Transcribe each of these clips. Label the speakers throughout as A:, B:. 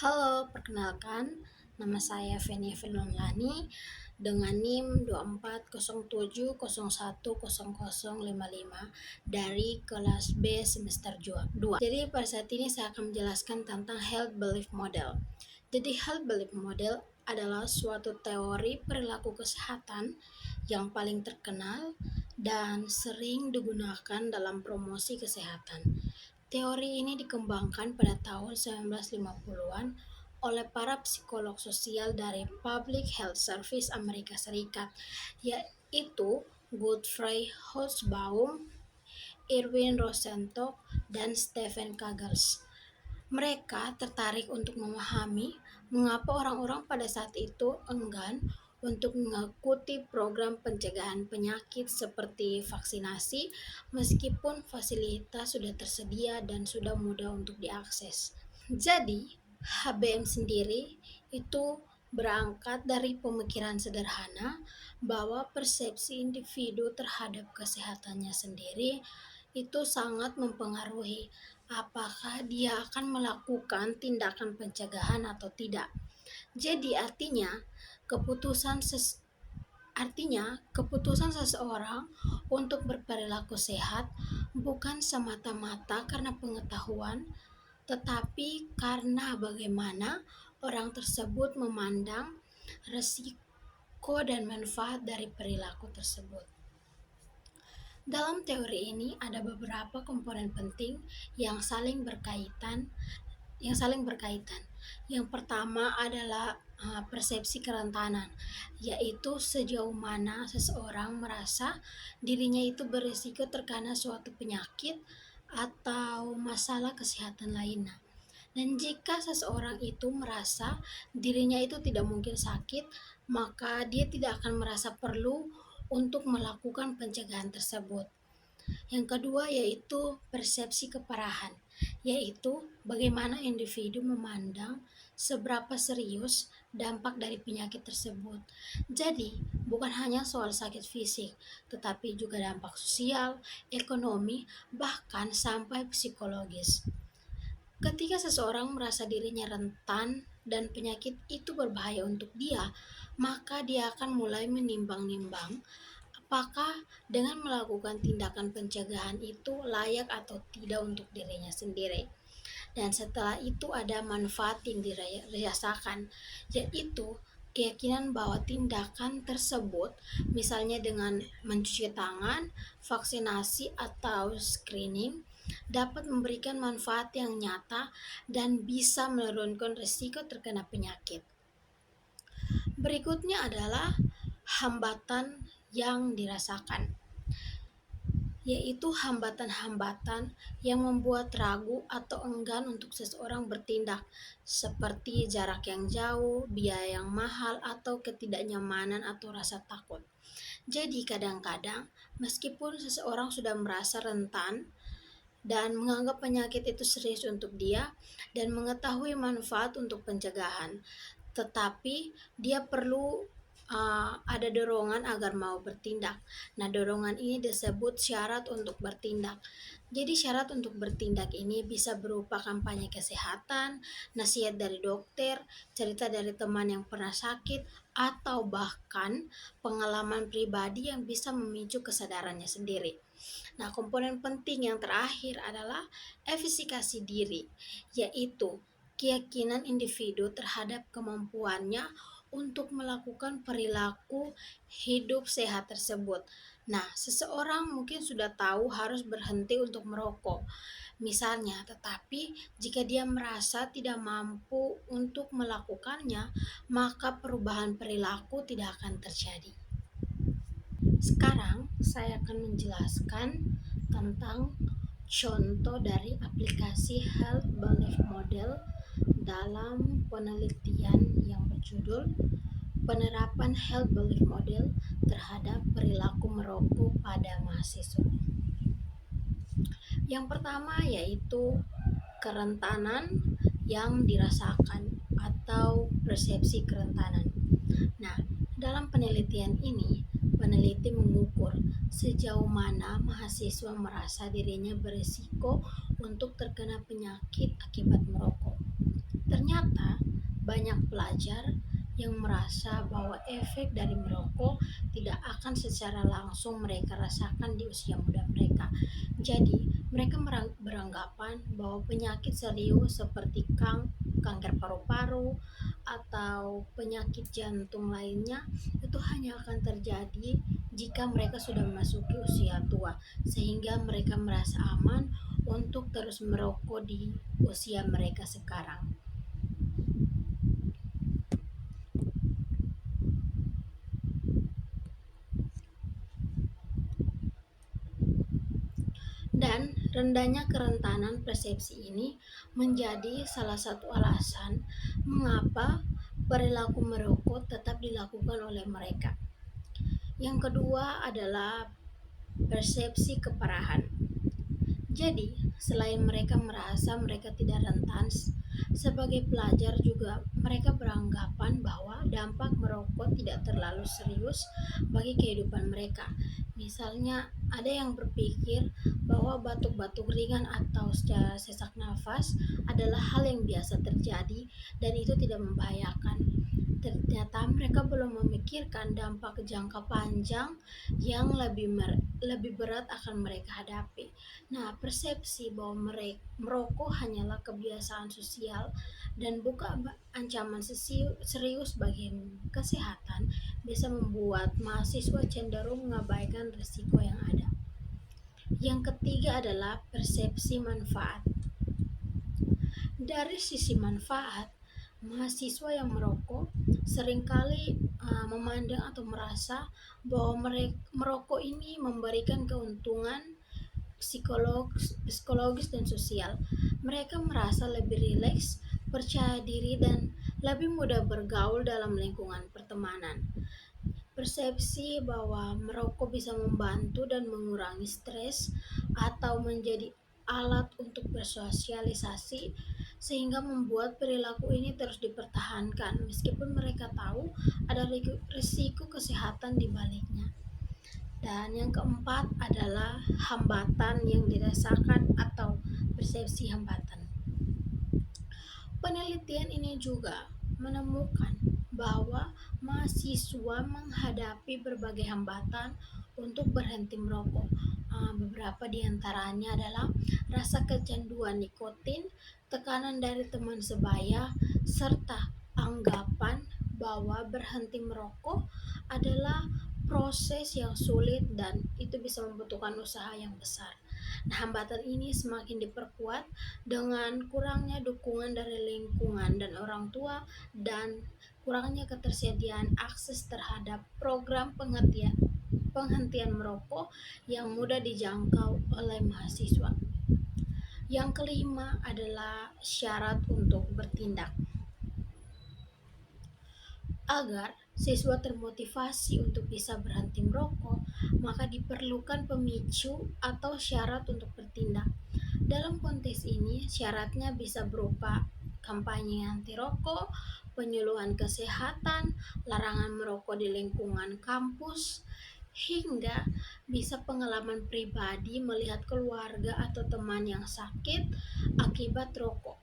A: Halo, perkenalkan, nama saya Fenia Firnolani dengan NIM 2407010055 dari kelas B semester 2. Jadi pada saat ini saya akan menjelaskan tentang Health Belief Model. Jadi Health Belief Model adalah suatu teori perilaku kesehatan yang paling terkenal dan sering digunakan dalam promosi kesehatan. Teori ini dikembangkan pada tahun 1950-an oleh para psikolog sosial dari Public Health Service Amerika Serikat, yaitu Godfrey Hobsbawm, Irwin Rosenstock, dan Stephen Kagels. Mereka tertarik untuk memahami mengapa orang-orang pada saat itu enggan untuk mengikuti program pencegahan penyakit seperti vaksinasi meskipun fasilitas sudah tersedia dan sudah mudah untuk diakses. Jadi, HBM sendiri itu berangkat dari pemikiran sederhana bahwa persepsi individu terhadap kesehatannya sendiri itu sangat mempengaruhi apakah dia akan melakukan tindakan pencegahan atau tidak. Jadi keputusan seseorang untuk berperilaku sehat bukan semata-mata karena pengetahuan, tetapi karena bagaimana orang tersebut memandang resiko dan manfaat dari perilaku tersebut. Dalam teori ini ada beberapa komponen penting yang saling berkaitan. Yang pertama adalah persepsi kerentanan, yaitu sejauh mana seseorang merasa dirinya itu berisiko terkena suatu penyakit atau masalah kesehatan lainnya. Dan jika seseorang itu merasa dirinya itu tidak mungkin sakit, maka dia tidak akan merasa perlu untuk melakukan pencegahan tersebut. Yang kedua yaitu persepsi keparahan, yaitu bagaimana individu memandang seberapa serius dampak dari penyakit tersebut. Jadi, bukan hanya soal sakit fisik, tetapi juga dampak sosial, ekonomi, bahkan sampai psikologis. Ketika seseorang merasa dirinya rentan dan penyakit itu berbahaya untuk dia, maka dia akan mulai menimbang-nimbang apakah dengan melakukan tindakan pencegahan itu layak atau tidak untuk dirinya sendiri. Dan setelah itu ada manfaat yang dirasakan, yaitu keyakinan bahwa tindakan tersebut, misalnya dengan mencuci tangan, vaksinasi, atau screening, dapat memberikan manfaat yang nyata dan bisa menurunkan risiko terkena penyakit. Berikutnya adalah hambatan yang dirasakan, yaitu hambatan-hambatan yang membuat ragu atau enggan untuk seseorang bertindak, seperti jarak yang jauh, biaya yang mahal, atau ketidaknyamanan atau rasa takut. Jadi kadang-kadang meskipun seseorang sudah merasa rentan dan menganggap penyakit itu serius untuk dia dan mengetahui manfaat untuk pencegahan, tetapi dia perlu ada dorongan agar mau bertindak. Nah, dorongan ini disebut syarat untuk bertindak. Jadi syarat untuk bertindak ini bisa berupa kampanye kesehatan, nasihat dari dokter, cerita dari teman yang pernah sakit, atau bahkan pengalaman pribadi yang bisa memicu kesadarannya sendiri. Nah, komponen penting yang terakhir adalah efikasi diri, yaitu keyakinan individu terhadap kemampuannya untuk melakukan perilaku hidup sehat tersebut. Nah, seseorang mungkin sudah tahu harus berhenti untuk merokok, misalnya, tetapi jika dia merasa tidak mampu untuk melakukannya, maka perubahan perilaku tidak akan terjadi. Sekarang saya akan menjelaskan tentang contoh dari aplikasi Health Belief Model dalam penelitian yang berjudul Penerapan Health Belief Model terhadap perilaku merokok pada mahasiswa. Yang pertama yaitu kerentanan yang dirasakan atau persepsi kerentanan. Nah, dalam penelitian ini, peneliti mengukur sejauh mana mahasiswa merasa dirinya berisiko untuk terkena penyakit akibat merokok. Ternyata banyak pelajar yang merasa bahwa efek dari merokok tidak akan secara langsung mereka rasakan di usia muda mereka. Jadi, mereka beranggapan bahwa penyakit serius seperti kanker paru-paru atau penyakit jantung lainnya itu hanya akan terjadi jika mereka sudah memasuki usia tua, sehingga mereka merasa aman untuk terus merokok di usia mereka sekarang. Dan rendahnya kerentanan persepsi ini menjadi salah satu alasan mengapa perilaku merokok tetap dilakukan oleh mereka. Yang kedua adalah persepsi keparahan. Jadi, selain mereka merasa mereka tidak rentan, sebagai pelajar juga mereka beranggapan bahwa dampak merokok tidak terlalu serius bagi kehidupan mereka. Misalnya, ada yang berpikir bahwa batuk-batuk ringan atau sesak nafas adalah hal yang biasa terjadi dan itu tidak membahayakan. Ternyata mereka belum memikirkan dampak jangka panjang yang lebih berat akan mereka hadapi. Nah, persepsi bahwa merokok hanyalah kebiasaan sosial dan bukan ancaman serius bagi kesehatan bisa membuat mahasiswa cenderung mengabaikan risiko yang ada. Yang ketiga adalah persepsi manfaat. Dari sisi manfaat, mahasiswa yang merokok seringkali memandang atau merasa bahwa merokok ini memberikan keuntungan psikologis dan sosial. Mereka merasa lebih rileks, percaya diri, dan lebih mudah bergaul dalam lingkungan pertemanan. Persepsi bahwa merokok bisa membantu dan mengurangi stres atau menjadi alat untuk bersosialisasi sehingga membuat perilaku ini terus dipertahankan meskipun mereka tahu ada risiko kesehatan di baliknya. Dan yang keempat adalah hambatan yang dirasakan atau persepsi hambatan. Penelitian ini juga menemukan bahwa mahasiswa menghadapi berbagai hambatan untuk berhenti merokok. Beberapa di antaranya adalah rasa kecanduan nikotin, tekanan dari teman sebaya, serta anggapan bahwa berhenti merokok adalah proses yang sulit dan itu bisa membutuhkan usaha yang besar. Nah, hambatan ini semakin diperkuat dengan kurangnya dukungan dari lingkungan dan orang tua dan kurangnya ketersediaan akses terhadap program penghentian merokok yang mudah dijangkau oleh mahasiswa. Yang kelima adalah syarat untuk bertindak. Agar siswa termotivasi untuk bisa berhenti merokok, maka diperlukan pemicu atau syarat untuk bertindak. Dalam konteks ini, syaratnya bisa berupa kampanye anti rokok, penyuluhan kesehatan, larangan merokok di lingkungan kampus, hingga bisa pengalaman pribadi melihat keluarga atau teman yang sakit akibat rokok.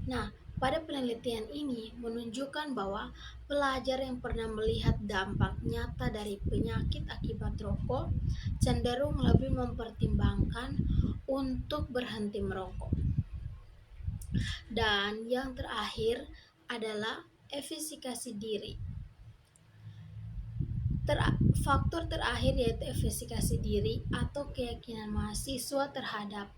A: Nah, pada penelitian ini menunjukkan bahwa pelajar yang pernah melihat dampak nyata dari penyakit akibat rokok cenderung lebih mempertimbangkan untuk berhenti merokok. Dan yang terakhir adalah efekasi diri. Faktor terakhir yaitu efekasi diri atau keyakinan mahasiswa terhadap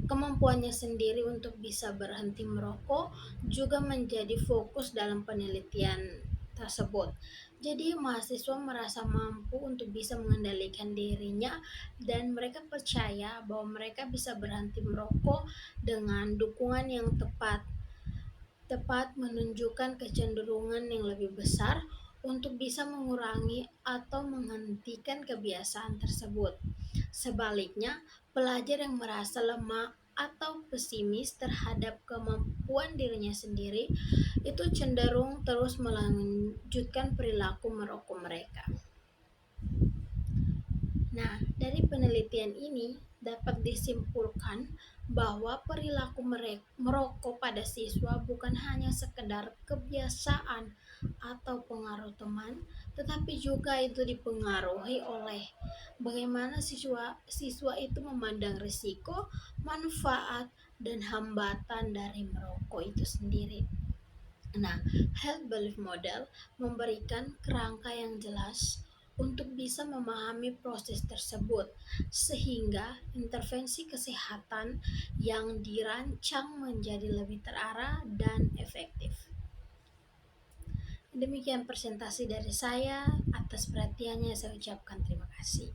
A: kemampuannya sendiri untuk bisa berhenti merokok juga menjadi fokus dalam penelitian tersebut. Jadi mahasiswa merasa mampu untuk bisa mengendalikan dirinya dan mereka percaya bahwa mereka bisa berhenti merokok dengan dukungan yang tepat menunjukkan kecenderungan yang lebih besar untuk bisa mengurangi atau menghentikan kebiasaan tersebut. Sebaliknya, pelajar yang merasa lemah atau pesimis terhadap kemampuan dirinya sendiri itu cenderung terus melanjutkan perilaku merokok mereka. Nah, dari penelitian ini dapat disimpulkan bahwa perilaku merokok pada siswa bukan hanya sekedar kebiasaan atau pengaruh teman, tetapi juga itu dipengaruhi oleh bagaimana siswa itu memandang risiko, manfaat, dan hambatan dari merokok itu sendiri. Nah, Health Belief Model memberikan kerangka yang jelas untuk bisa memahami proses tersebut, sehingga intervensi kesehatan yang dirancang menjadi lebih terarah dan efektif. Demikian presentasi dari saya. Atas perhatiannya saya ucapkan terima kasih.